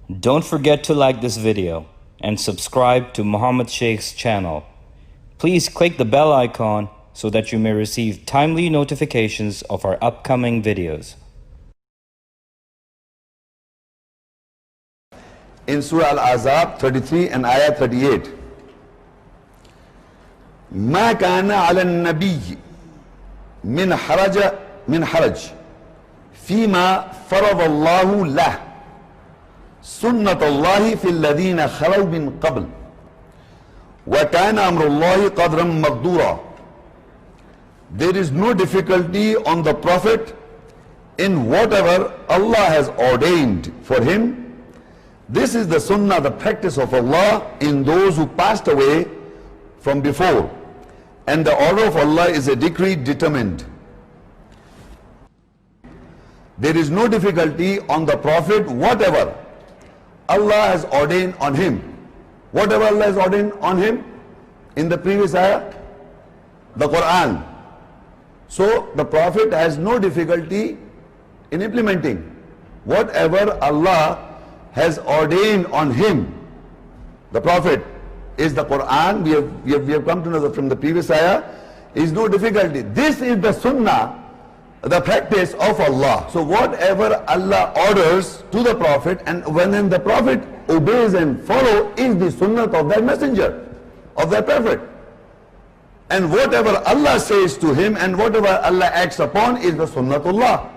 Don't forget to like this video and subscribe to Muhammad Sheikh's channel. Please click the bell icon so that you may receive timely notifications of our upcoming videos. In Surah Al-Ahzab 33 and Ayah 38, ما كان على النبي من حرج فيما فرض الله له سنة الله في الذين خلوا من قبل وكان أمر الله قدرا مقدورا. There is no difficulty on the Prophet in whatever Allah has ordained for him. This is the sunnah, the practice of Allah in those who passed away from before, and the order of Allah is a decree determined. There is no difficulty on the Prophet whatever Allah has ordained on him. Whatever Allah has ordained on him in the previous ayah, the Quran. So the Prophet has no difficulty in implementing whatever Allah has ordained on him. The Prophet is the Quran. We have come to know from the previous ayah, is no difficulty. This is the sunnah, the practice of Allah. So whatever Allah orders to the Prophet, and when the Prophet obeys and follows, is the sunnah of that messenger, of that Prophet. And whatever Allah says to him and whatever Allah acts upon is the sunnatullah.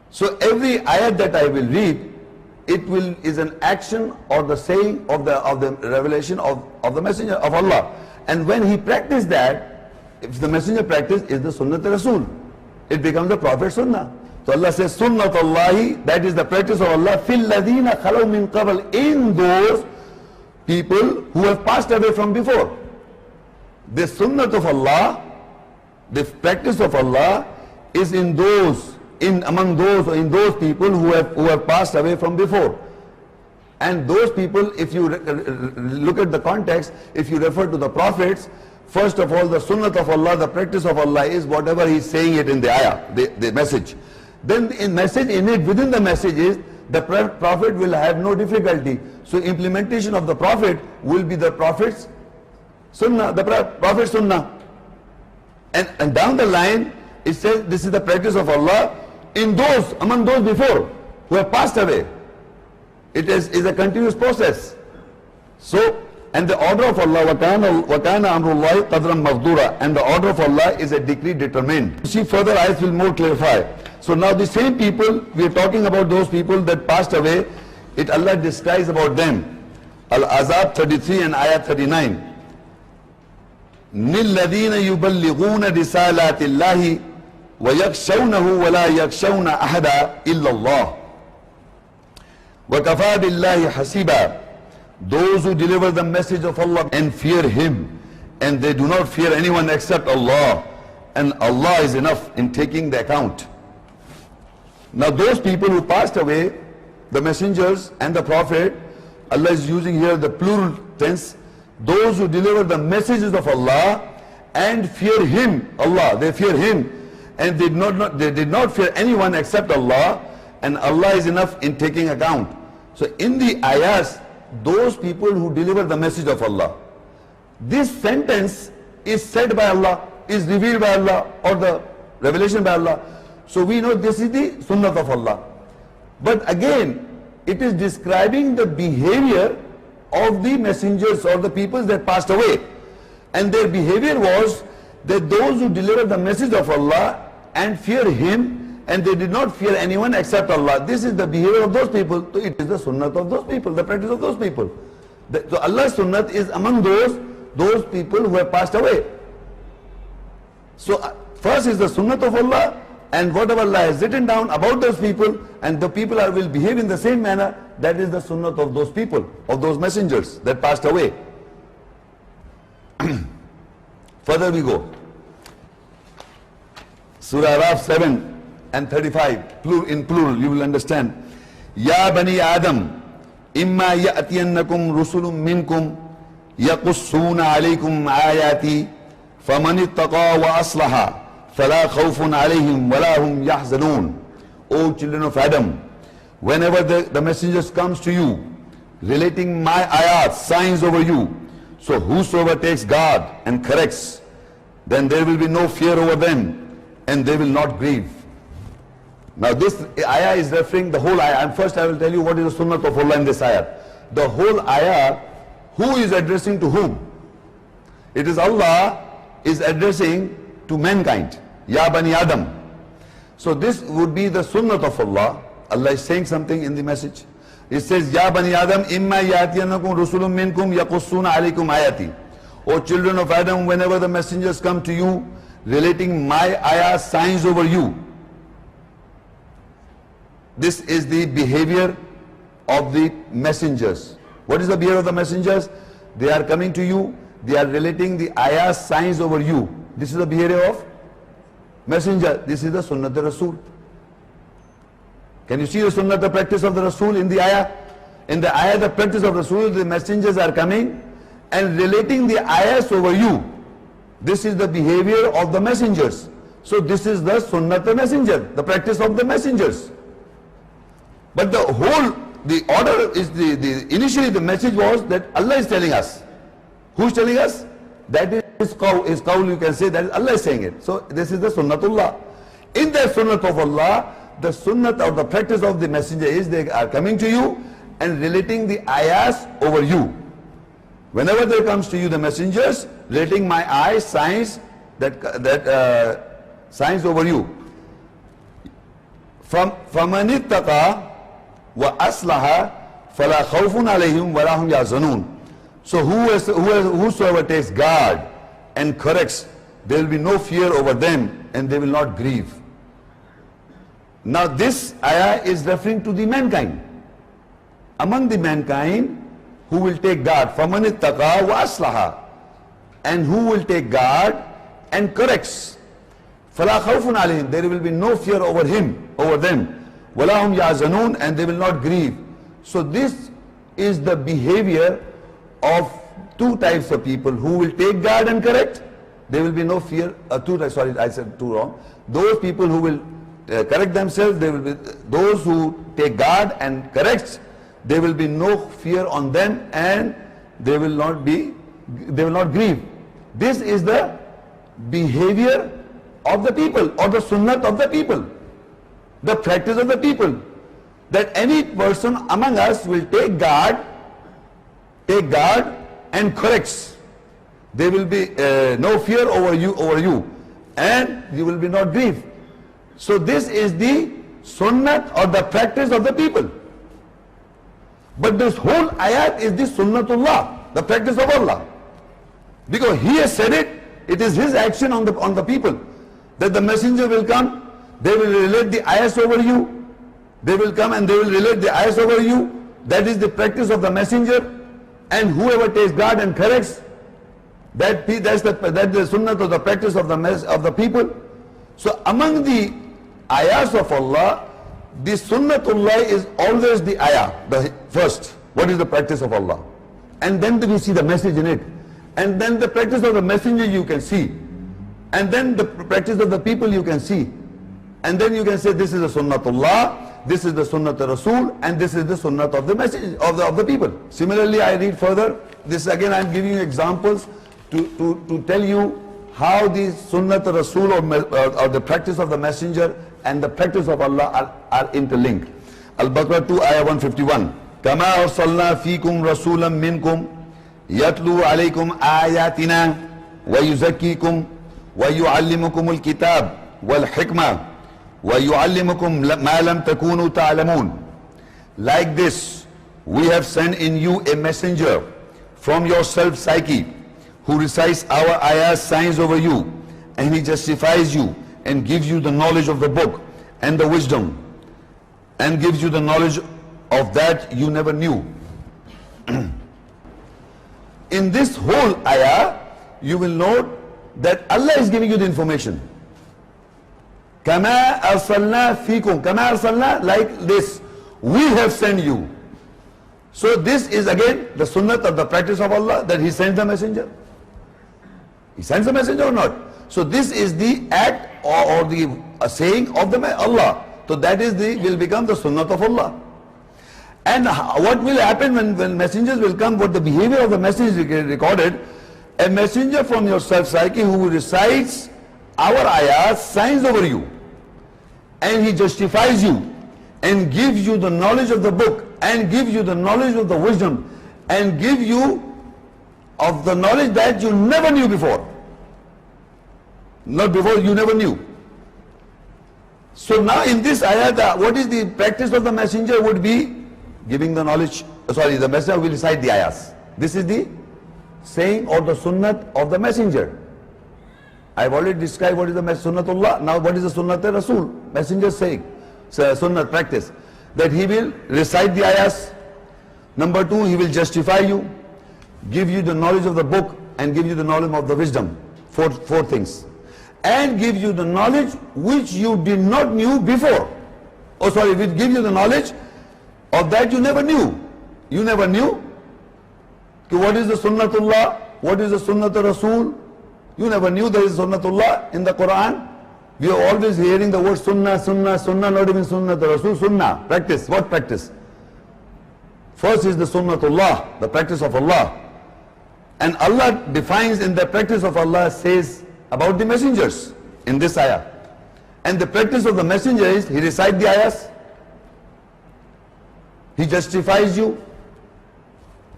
So every ayat that I will read, is an action or the saying of the revelation of the messenger of Allah. And when he practiced that, if the messenger practiced, is the sunnat Rasul, it becomes the Prophet sunnah. So Allah says sunnatullahi, that is the practice of Allah, fil ladina khalaw min qabl, in those people who have passed away from before. The sunnat of Allah, the practice of Allah, is in those people who have passed away from before. And those people, if you look at the context, if you refer to the prophets, first of all, the sunnat of Allah, the practice of Allah, is whatever he's saying it in the ayah, the message. Then within the message is, the prophet will have no difficulty. So implementation of the prophet will be the prophet's sunnah, the prophet's sunnah. And down the line, it says this is the practice of Allah among those before who have passed away. It is a continuous process. So, and the order of Allah, وَكَانَ أَمْرُ اللَّهِ قَدْرًا مَقْدُورًا, and the order of Allah is a decree determined. See, further ayats will more clarify. So now the same people, we are talking about those people that passed away, Allah describes about them. Al-Ahzab 33 and Ayah 39. نِلَّذِينَ يُبَلِّغُونَ رِسَالَاتِ اللَّهِ وَيَخْشَوْنَهُ وَلَا يَخْشَوْنَ أَحَدًا إِلَّا اللَّهِ وَكَفَى بِاللَّهِ حَسِيبًا. Those who deliver the message of Allah and fear Him, and they do not fear anyone except Allah, and Allah is enough in taking the account. Now those people who passed away, the messengers and the Prophet, Allah is using here the plural tense, those who deliver the messages of Allah and fear Him, Allah, they fear Him, and they did not fear anyone except Allah, and Allah is enough in taking account. So in the ayahs, those people who deliver the message of Allah, this sentence is said by Allah, is revealed by Allah, or the revelation by Allah. So we know this is the sunnah of Allah. But again, it is describing the behavior of the messengers or the people that passed away. And their behavior was that those who deliver the message of Allah and fear Him, and they did not fear anyone except Allah. This is the behavior of those people. So it is the sunnah of those people, the practice of those people. So Allah's sunnah is among those people who have passed away. So first is the sunnah of Allah, and whatever Allah has written down about those people, and the people will behave in the same manner, that is the sunnah of those people, of those messengers that passed away. Further we go. Surah Araf 7 and 35, in plural, you will understand. Ya Bani Adam, imma ya'tiyannakum rusulun minkum yaqussuna alaykum ayati faman ittaqa wa aslaha فَلَا خَوْفٌ عَلَيْهِمْ وَلَا هُمْ يَحْزَنُونَ. O children of Adam, whenever the messengers comes to you, relating my ayat, signs over you, so whosoever takes guard and corrects, then there will be no fear over them, and they will not grieve. Now this ayah is referring the whole ayah. And first I will tell you what is the sunnah of Allah in this ayah. The whole ayah, who is addressing to whom? It is Allah is addressing to mankind. Ya Bani Adam. So this would be the sunnah of Allah. Allah is saying something in the message. It says, Ya Bani Adam, imma yatiyanakum rusulun minkum yaqussuna alaykum ayati. O children of Adam, whenever the messengers come to you, relating my ayah, signs over you. This is the behavior of the messengers. What is the behavior of the messengers? They are coming to you, they are relating the ayah, signs over you. This is the behavior of messenger. This is the sunnah of Rasul. Can you see the sunnah, the practice of the Rasul in the ayah? In the ayah, the practice of Rasul, the messengers are coming and relating the ayahs over you. This is the behavior of the messengers. So this is the sunnah of the messenger, the practice of the messengers. But the order is initially the message was that Allah is telling us. Who's telling us? That is qawl, you can say, that Allah is saying it. So this is the sunnatullah. In the sunnah of Allah, the sunnah or the practice of the messenger is they are coming to you and relating the ayahs over you. Whenever there comes to you the messengers, relating my eyes, signs signs over you. فَمَنِ اتَّقَى وَأَصْلَحَ فَلَا خَوْفٌ عَلَيْهِمْ وَلَا هُمْ يَحْزَنُونَ. So whosoever takes guard and corrects, there will be no fear over them and they will not grieve. Now this ayah is referring to the mankind. Among the mankind who will take guard, فَمَنِ اتَّقَى وَأَصْلَحَ, and who will take guard and corrects, فَلَا خَوْفٌ عَلَيْهِمْ, there will be no fear over them, وَلَا هُمْ يَحْزَنُونَ, and they will not grieve. So this is the behavior of two types of people who will take guard and correct. There will be no fear. Sorry, I said two wrong. Those people who will correct themselves, they will be those who take guard and corrects. There will be no fear on them, and they will not grieve. This is the behavior of the people, or the sunnah of the people, the practice of the people, that any person among us will take guard and corrects. There will be no fear over you, and you will be not grieve. So this is the sunnah or the practice of the people. But this whole ayat is the sunnatullah, the practice of Allah. Because He has said it, it is His action on the people. That the messenger will come, they will relate the ayahs over you. They will come and they will relate the ayahs over you. That is the practice of the messenger. And whoever takes guard and corrects, that's the sunnah or the practice of the people. So among the ayahs of Allah, the sunnatullah is always the ayah, the first. What is the practice of Allah? And then you see the message in it. And then the practice of the messenger you can see. And then the practice of the people you can see. And then you can say this is the sunnatullah, this is the sunnat Rasul, and this is the sunnat of the message of the people. Similarly, I read further. This again I am giving you examples to tell you how the sunnat Rasul or the practice of the messenger and the practice of Allah are interlinked. Al-Baqarah 2 ayah 151. Kama arsalna fikum rasulam minkum yatlu alaykum ayatina wa yuzakkikum wa yuallimukum al-kitab wal hikmah wa yuallimukum ma lam takunu ta'lamun. Like this, we have sent in you a messenger from your self-psyche who recites our ayahs, signs over you, and he justifies you and gives you the knowledge of the book and the wisdom, and gives you the knowledge of that you never knew. In this whole ayah, you will note that Allah is giving you the information. Kama arsalna fikum, kama arsalna, like this, we have sent you. So this is again the sunnah of the practice of Allah, that He sends the messenger. He sends the messenger or not? So this is the act or the saying of the Allah. So that is will become the sunnah of Allah. And what will happen when messengers will come, what the behavior of the message is recorded, a messenger from your self-psyche who recites our ayahs signs over you, and he justifies you and gives you the knowledge of the book and gives you the knowledge of the wisdom and gives you of the knowledge that you never knew before. Not before, you never knew. So now in this ayat, what is the practice of the messenger would be giving the knowledge, the messenger will recite the ayahs. This is the saying or the sunnat of the messenger. I have already described what is the sunnatullah. Now what is the sunnat Rasul? Messenger saying, sunnat practice, that he will recite the ayahs. Number two, he will justify you, give you the knowledge of the book and give you the knowledge of the wisdom. Four things. And give you the knowledge which you did not knew before. Which give you the knowledge of that you never knew. You never knew. What is the sunnatullah? What is the sunnat Rasul? You never knew there is sunnatullah in the Quran. We are always hearing the word sunnah, sunnah, sunnah, not even sunnat Rasul. Sunnah, practice. What practice? First is the sunnatullah, the practice of Allah. And Allah defines in the practice of Allah, says about the messengers in this ayah. And the practice of the messenger is he recites the ayahs, he justifies you,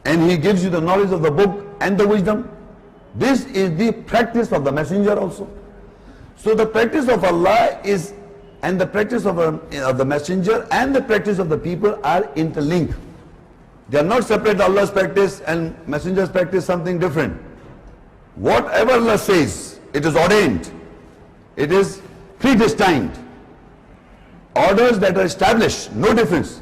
and he gives you the knowledge of the book and the wisdom. This is the practice of the messenger also. So the practice of Allah is, and the practice of the messenger and the practice of the people are interlinked. They are not separate. Allah's practice and messenger's practice something different. Whatever Allah says, it is ordained. It is predestined. Orders that are established, no difference.